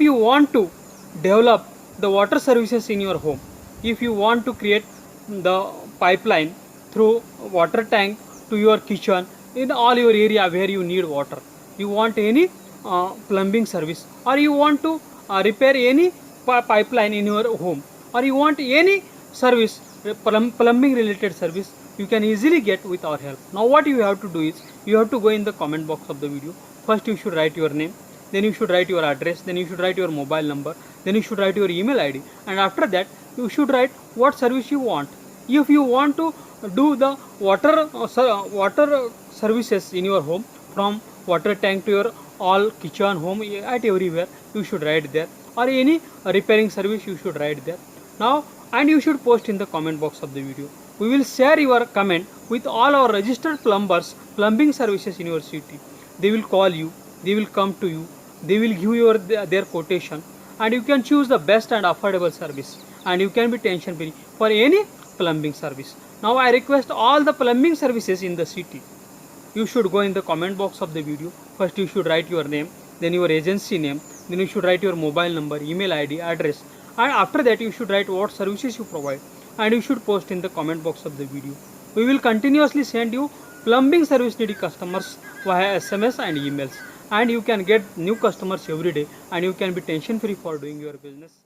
if you want to develop the water services in your home, if you want to create the pipeline through water tank to your kitchen, in all your area where you need water, you want any plumbing service, or you want to repair any pipeline in your home, or you want any service, plumbing related service, you can easily get with our help. Now what you have to do is, you have to go in the comment box of the video. First you should write your name, then you should write your address, then you should write your mobile number, then you should write your email ID, and after that you should write what service you want. If you want to do the water services in your home, from water tank to your all kitchen, home, at everywhere, you should write there, or any repairing service you should write there. Now, and you should post in the comment box of the video. We will share your comment with all our registered plumbers, plumbing services in your city. They will call you, they will come to you, they will give you their quotation, and you can choose the best and affordable service, and you can be tension free for any plumbing service. Now I request all the plumbing services in the city, you should go in the comment box of the video. First you should write your name, then your agency name, then you should write your mobile number, email ID, address, and after that you should write what services you provide, and you should post in the comment box of the video. We will continuously send you plumbing service needy customers via SMS and emails, and you can get new customers every day, and you can be tension free for doing your business.